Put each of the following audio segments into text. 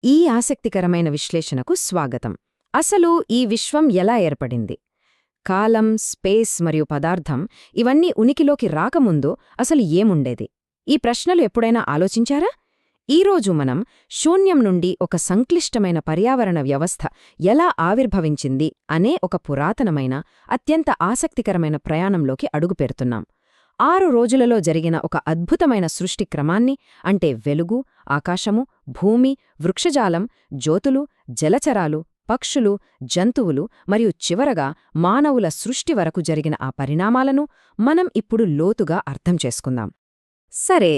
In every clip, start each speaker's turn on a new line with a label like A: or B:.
A: ఈ ఆసక్తికరమైన విశ్లేషణకు స్వాగతం. అసలు ఈ విశ్వం ఎలా ఏర్పడింది? కాలం, స్పేస్ మరియు పదార్థం ఇవన్నీ ఉనికిలోకి రాకముందు అసలు ఏముండేది? ఈ ప్రశ్నలు ఎప్పుడైనా ఆలోచించారా? ఈరోజు మనం శూన్యం నుండి ఒక సంక్లిష్టమైన పర్యావరణ వ్యవస్థ ఎలా ఆవిర్భవించింది అనే ఒక పురాతనమైన, అత్యంత ఆసక్తికరమైన ప్రయాణంలోకి అడుగుపెడుతున్నాం. 6 రోజులలో జరిగిన ఒక అద్భుతమైన సృష్టి క్రమాన్ని, అంటే వెలుగు, ఆకాశము, భూమి, వృక్షజాలం, జ్యోతులు, జలచరాలు, పక్షులు, జంతువులు మరియు చివరగా మానవుల సృష్టి వరకు జరిగిన ఆ పరిణామాలను మనం ఇప్పుడు లోతుగా అర్థం చేసుకుందాం. సరే,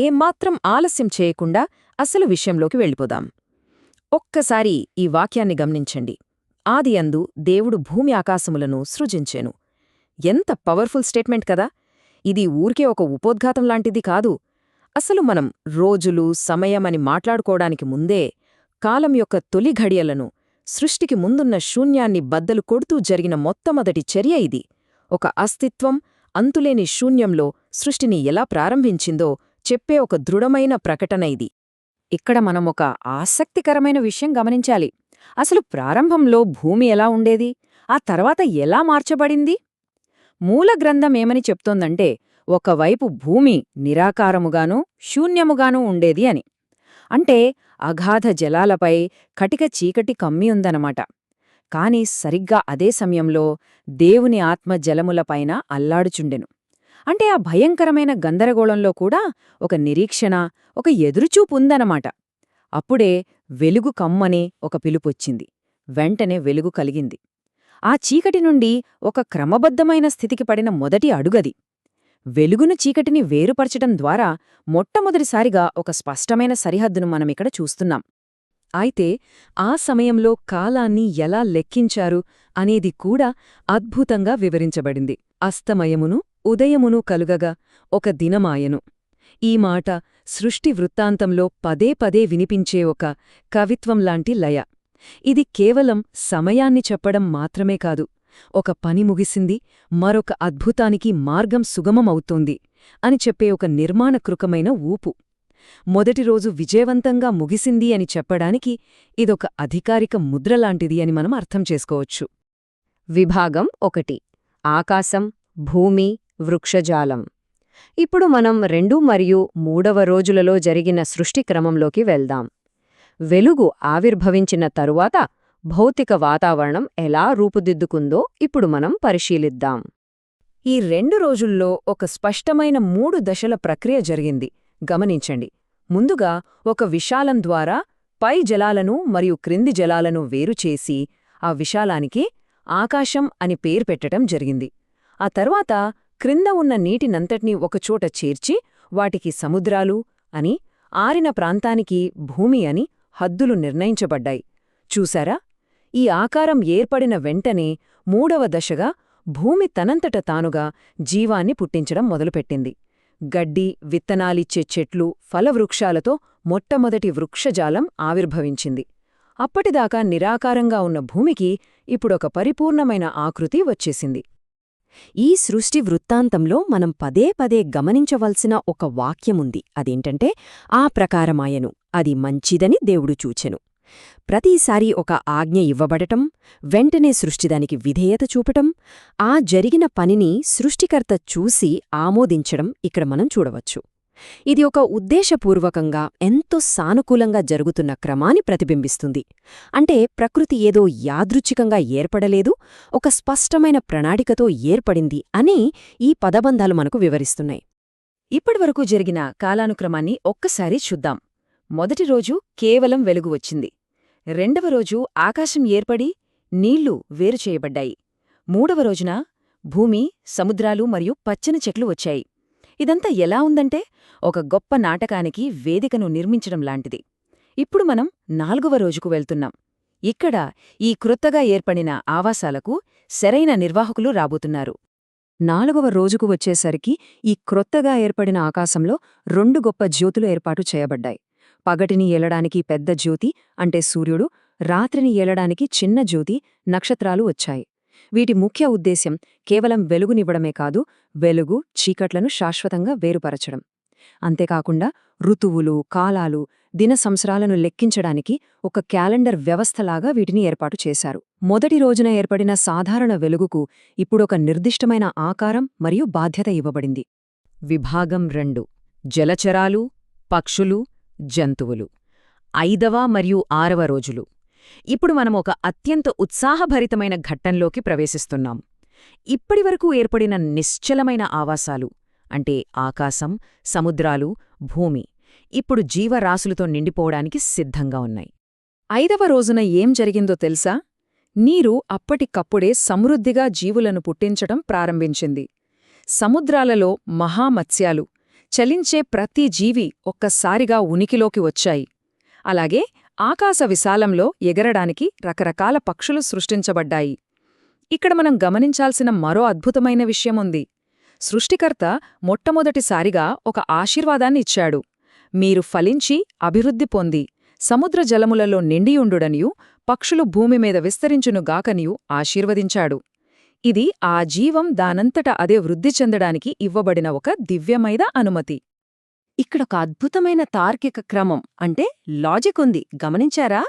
A: ఏమాత్రం ఆలస్యం చేయకుండా అసలు విషయంలోకి వెళ్ళిపోదాం. ఒక్కసారి ఈ వాక్యాన్ని గమనించండి. ఆదియందు దేవుడు భూమి ఆకాశములను సృజించెను. ఎంత పవర్ఫుల్ స్టేట్మెంట్ కదా! ఇది ఊరికే ఒక ఉపోద్ఘాతం లాంటిది కాదు. అసలు మనం రోజులు, సమయమని మాట్లాడుకోవడానికి ముందే కాలం యొక్క తొలి ఘడియలను, సృష్టికి ముందున్న శూన్యాన్ని బద్దలు కొడుతూ జరిగిన మొట్టమొదటి చర్య ఇది. ఒక అస్తిత్వం, అంతులేని శూన్యంలో సృష్టిని ఎలా ప్రారంభించిందో చెప్పే ఒక దృఢమైన ప్రకటన ఇది. ఇక్కడ మనం ఒక ఆసక్తికరమైన విషయం గమనించాలి. అసలు ప్రారంభంలో భూమి ఎలా ఉండేది? ఆ తర్వాత ఎలా మార్చబడింది? మూల గ్రంథం ఏమని చెప్తోందంటే, ఒకవైపు భూమి నిరాకారముగానూ శూన్యముగానూ ఉండేది అని. అంటే అగాధ జలాలపై కటిక చీకటి కమ్మియుందనమాట. కాని సరిగ్గా అదే సమయంలో దేవుని ఆత్మ జలములపైన అల్లాడుచుండెను. అంటే ఆ భయంకరమైన గందరగోళంలో కూడా ఒక నిరీక్షణ, ఒక ఎదురుచూపుందనమాట. అప్పుడే వెలుగు కమ్మనే ఒక పిలుపొచ్చింది. వెంటనే వెలుగు కలిగింది. ఆ చీకటి నుండి ఒక క్రమబద్ధమైన స్థితికి పడిన మొదటి అడుగది. వెలుగును, చీకటిని వేరుపరచడం ద్వారా మొట్టమొదటిసారిగా ఒక స్పష్టమైన సరిహద్దును మనమిక్కడ చూస్తున్నాం. అయితే ఆ సమయంలో కాలాన్ని ఎలా లెక్కించారు అనేది కూడా అద్భుతంగా వివరించబడింది. అస్తమయమును, ఉదయమును కలుగగా ఒక దినమాయను. ఈ మాట సృష్టి వృత్తాంతంలో పదే పదే వినిపించే ఒక కవిత్వంలాంటి లయ. ఇది కేవలం సమయాన్ని చెప్పడం మాత్రమే కాదు, ఒక పని ముగిసింది, మరొక అద్భుతానికి మార్గం సుగమమవుతోంది అని చెప్పే ఒక నిర్మాణకృకమైన ఊపు. మొదటి రోజు విజయవంతంగా ముగిసింది అని చెప్పడానికి ఇదొక అధికారిక ముద్రలాంటిది అని మనం అర్థం చేసుకోవచ్చు. విభాగం 1: ఆకాశం, భూమి, వృక్షజాలం. ఇప్పుడు మనం 2 మరియు 3వ రోజులలో జరిగిన సృష్టి క్రమంలోకి వెళ్దాం. వెలుగు ఆవిర్భవించిన తరువాత భౌతిక వాతావరణం ఎలా రూపుదిద్దుకుందో ఇప్పుడు మనం పరిశీలిద్దాం. ఈ 2 రోజుల్లో ఒక స్పష్టమైన 3 దశల ప్రక్రియ జరిగింది. గమనించండి. ముందుగా ఒక విశాలం ద్వారా పై జలాలను మరియు క్రింది జలాలను వేరుచేసి ఆ విశాలానికి ఆకాశం అని పేరు పెట్టడం జరిగింది. ఆ తర్వాత క్రింద ఉన్న నీటినంతటినీ ఒకచోట చేర్చి వాటికి సముద్రాలు అని, ఆరిన ప్రాంతానికి భూమి అని హద్దులు నిర్ణయించబడ్డాయి. చూశారా? ఈ ఆకారం ఏర్పడిన వెంటనే 3వ దశగా భూమి తనంతట తానుగా జీవాన్ని పుట్టించడం మొదలుపెట్టింది. గడ్డి, విత్తనాలిచ్చే చెట్లు, ఫలవృక్షాలతో మొట్టమొదటి వృక్షజాలం ఆవిర్భవించింది. అప్పటిదాకా నిరాకారంగా ఉన్న భూమికి ఇప్పుడొక పరిపూర్ణమైన ఆకృతి వచ్చేసింది. ఈ సృష్టి వృత్తాంతంలో మనం పదే పదే గమనించవలసిన ఒక వాక్యముంది. అదేంటంటే, ఆ ప్రకారమాయను, అది మంచిదని దేవుడు చూచెను. ప్రతిసారీ ఒక ఆజ్ఞ ఇవ్వబడటం, వెంటనే సృష్టిదానికి విధేయత చూపటం, ఆ జరిగిన పనిని సృష్టికర్త చూసి ఆమోదించడం ఇక్కడ మనం చూడవచ్చు. ఇది ఒక ఉద్దేశపూర్వకంగా, ఎంతో సానుకూలంగా జరుగుతున్న క్రమాన్ని ప్రతిబింబిస్తుంది. అంటే ప్రకృతి ఏదో యాదృచ్ఛికంగా ఏర్పడలేదు, ఒక స్పష్టమైన ప్రణాళికతో ఏర్పడింది అని ఈ పదబంధాలు మనకు వివరిస్తున్నాయి. ఇప్పటివరకు జరిగిన కాలానుక్రమాన్ని ఒక్కసారి చూద్దాం. మొదటి రోజు కేవలం వెలుగు వచ్చింది. 2వ రోజు ఆకాశం ఏర్పడి నీళ్లు వేరుచేయబడ్డాయి. 3వ రోజున భూమి, సముద్రాలు మరియు పచ్చని చెట్లు వచ్చాయి. ఇదంతా ఎలా ఉందంటే, ఒక గొప్ప నాటకానికి వేదికను నిర్మించడం లాంటిది. ఇప్పుడు మనం 4వ రోజుకు వెళ్తున్నాం. ఇక్కడ ఈ క్రొత్తగా ఏర్పడిన ఆవాసాలకు సరైన నిర్వాహకులు రాబోతున్నారు. 4వ రోజుకు వచ్చేసరికి ఈ క్రొత్తగా ఏర్పడిన ఆకాశంలో 2 గొప్ప జ్యోతులు ఏర్పాటు చేయబడ్డాయి. పగటిని ఏలడానికి పెద్ద జ్యోతి, అంటే సూర్యుడు, రాత్రిని ఏలడానికి చిన్న జ్యోతి, నక్షత్రాలు వచ్చాయి. వీటి ముఖ్య ఉద్దేశ్యం కేవలం వెలుగునివ్వడమే కాదు, వెలుగు, చీకట్లను శాశ్వతంగా వేరుపరచడం. అంతేకాకుండా ఋతువులు, కాలాలు
B: దిన సంవత్సరాలను లెక్కించడానికి ఒక క్యాలెండర్ వ్యవస్థలాగా వీటిని ఏర్పాటు చేశారు. మొదటి రోజున ఏర్పడిన సాధారణ వెలుగుకు ఇప్పుడొక నిర్దిష్టమైన ఆకారం మరియు బాధ్యత ఇవ్వబడింది.
A: విభాగం 2 జలచరాలు, పక్షులు, జంతువులు. 5వ మరియు 6వ రోజులు. ఇప్పుడు మనం ఒక అత్యంత ఉత్సాహభరితమైన ఘట్టంలోకి ప్రవేశిస్తున్నాం. ఇప్పటివరకు ఏర్పడిన నిశ్చలమైన ఆవాసాలు అంటే ఆకాశం, సముద్రాలు, భూమి ఇప్పుడు జీవరాశులతో నిండిపోవడానికి సిద్ధంగా ఉన్నాయి.
B: 5వ రోజున ఏం జరిగిందో తెలుసా? నీరు అప్పటికప్పుడే సమృద్ధిగా జీవులను పుట్టించటం ప్రారంభించింది. సముద్రాలలో మహామత్స్యాలు, చలించే ప్రతి జీవి ఒక్కసారిగా ఉనికిలోకి వచ్చాయి. అలాగే ఆకాశ విశాలంలో ఎగరడానికి రకరకాల పక్షులు సృష్టించబడ్డాయి. ఇక్కడ మనం గమనించాల్సిన మరో అద్భుతమైన విషయముంది. సృష్టికర్త మొట్టమొదటిసారిగా ఒక ఆశీర్వాదాన్ని ఇచ్చాడు. మీరు ఫలించి అభివృద్ధి పొంది సముద్ర జలములలో నిండియుండుడనియూ పక్షులు భూమిమీద విస్తరించునుగాకనియూ ఆశీర్వదించాడు. ఇది ఆ జీవం దానంతట అదే వృద్ధి చెందడానికి ఇవ్వబడిన ఒక దివ్యమైన అనుమతి. ఇక్కడొక అద్భుతమైన తార్కిక క్రమం అంటే లాజిక్ ఉంది, గమనించారా?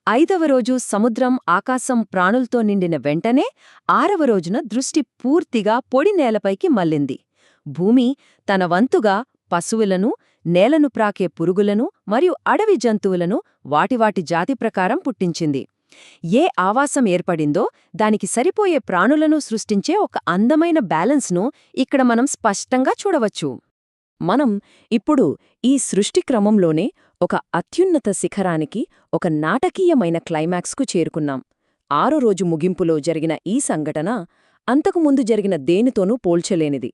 B: 5వ రోజు సముద్రం, ఆకాశం ప్రాణులతో నిండిన వెంటనే 6వ రోజున దృష్టి పూర్తిగా పొడి నేలపైకి మళ్ళింది. భూమి తన వంతుగా పశువులను, నేలను ప్రాకే పురుగులను మరియు అడవి జంతువులను వాటివాటి జాతి ప్రకారం పుట్టించింది. ఏ ఆవాసం ఏర్పడిందో దానికి సరిపోయే ప్రాణులను సృష్టించే ఒక అందమైన బ్యాలెన్స్ను ఇక్కడ మనం స్పష్టంగా చూడవచ్చు. మనం ఇప్పుడు ఈ సృష్టి క్రమంలోనే ఒక అత్యున్నత శిఖరానికి, ఒక నాటకీయమైన క్లైమాక్స్కు చేరుకున్నాం. 6వ రోజు ముగింపులో జరిగిన ఈ సంఘటన అంతకుముందు జరిగిన దేనితోనూ పోల్చలేనిది.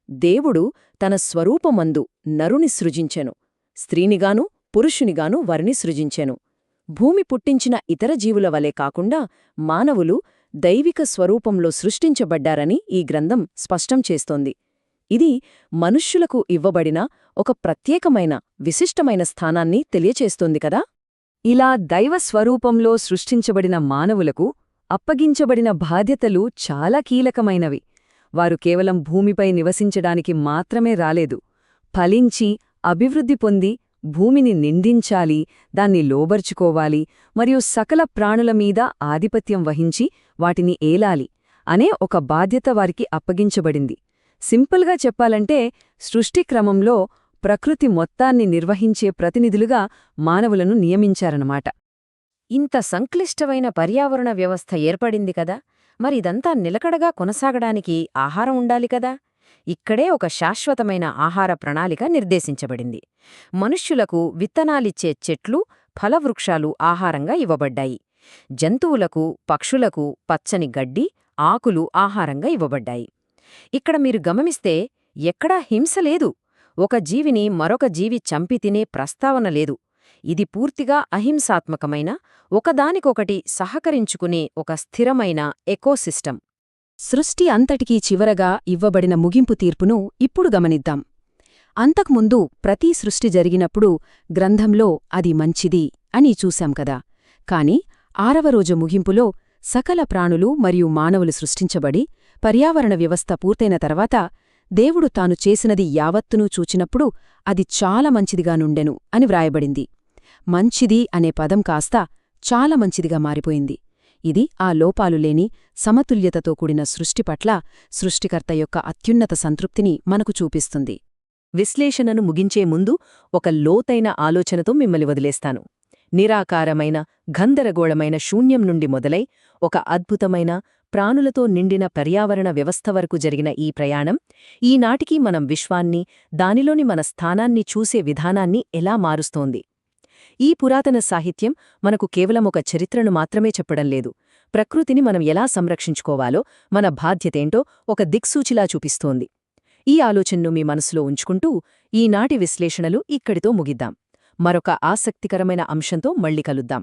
B: దేవుడు తన స్వరూపమందు నరుని సృజించెను, స్త్రీనిగాను పురుషునిగాను వారిని సృజించెను. భూమి పుట్టించిన ఇతర జీవుల వలె కాకుండా మానవులు దైవిక స్వరూపంలో సృష్టించబడ్డారని ఈ గ్రంథం స్పష్టం చేస్తోంది. ఇది మనుష్యులకు ఇవ్వబడిన ఒక ప్రత్యేకమైన, విశిష్టమైన స్థానాన్ని తెలియచేస్తోంది కదా. ఇలా దైవ స్వరూపంలో సృష్టించబడిన మానవులకు అప్పగించబడిన బాధ్యతలు చాలా కీలకమైనవి. వారు కేవలం భూమిపై నివసించడానికి మాత్రమే రాలేదు. ఫలించి అభివృద్ధి పొంది భూమిని నిందించాలి, దాన్ని లోబర్చుకోవాలి మరియు సకల ప్రాణుల మీద ఆధిపత్యం వహించి వాటిని ఏలాలి అనే ఒక బాధ్యత వారికి అప్పగించబడింది. సింపుల్గా చెప్పాలంటే సృష్టి క్రమంలో ప్రకృతి మొత్తాన్ని నిర్వహించే ప్రతినిధులుగా మానవులను నియమించారన్నమాట.
A: ఇంత సంక్లిష్టమైన పర్యావరణ వ్యవస్థ ఏర్పడింది కదా, మరిదంతా నిలకడగా కొనసాగడానికి ఆహారం ఉండాలి కదా. ఇక్కడే ఒక శాశ్వతమైన ఆహార ప్రణాళిక నిర్దేశించబడింది. మనుష్యులకు విత్తనాలిచ్చే చెట్లు, ఫలవృక్షాలు ఆహారంగా ఇవ్వబడ్డాయి. జంతువులకు, పక్షులకు పచ్చని గడ్డి, ఆకులు ఆహారంగా ఇవ్వబడ్డాయి. ఇక్కడ మీరు గమనిస్తే ఎక్కడా హింస లేదు. ఒక జీవిని మరొక జీవి చంపి తినే ప్రస్తావన లేదు. ఇది పూర్తిగా అహింసాత్మకమైన, ఒకదానికొకటి సహకరించుకునే ఒక స్థిరమైన ఎకోసిస్టమ్.
B: సృష్టి అంతటికీ చివరగా ఇవ్వబడిన ముగింపు తీర్పును ఇప్పుడు గమనిద్దాం. అంతకుముందు ప్రతి సృష్టి జరిగినప్పుడు గ్రంథంలో అది మంచిది అని చూశాం కదా. కాని 6వ రోజు ముగింపులో సకల ప్రాణులు మరియు మానవులు సృష్టించబడి పర్యావరణ వ్యవస్థ పూర్తయిన తర్వాత దేవుడు తాను చేసినది యావత్తునూ చూచినప్పుడు అది చాలా మంచిదిగా నుండెను అని వ్రాయబడింది. మంచిది అనే పదం కాస్త చాలా మంచిదిగా మారిపోయింది. ఇది ఆ లోపాలు లేని సమతుల్యతతో కూడిన సృష్టి పట్ల సృష్టికర్త యొక్క అత్యున్నత సంతృప్తిని మనకు చూపిస్తుంది.
C: విశ్లేషణను ముగించే ముందు ఒక లోతైన ఆలోచనతో మిమ్మల్ని వదిలేస్తాను. నిరాకారమైన, గందరగోళమైన శూన్యం నుండి మొదలై ఒక అద్భుతమైన, ప్రాణులతో నిండిన పర్యావరణ వ్యవస్థ వరకు జరిగిన ఈ ప్రయాణం ఈనాటికి మనం విశ్వాన్ని, దానిలోని మన స్థానాన్ని చూసే విధానాన్ని ఎలా మారుస్తోంది. ఈ పురాతన సాహిత్యం మనకు కేవలం ఒక చరిత్రను మాత్రమే చెప్పడం లేదు. ప్రకృతిని మనం ఎలా సంరక్షించుకోవాలో, మన బాధ్యతేంటో ఒక దిక్సూచిలా చూపిస్తోంది. ఈ ఆలోచనను మీ మనసులో ఉంచుకుంటూ ఈనాటి విశ్లేషణలు ఇక్కడితో ముగిద్దాం. మరొక ఆసక్తికరమైన అంశంతో మళ్ళీ కలుద్దాం.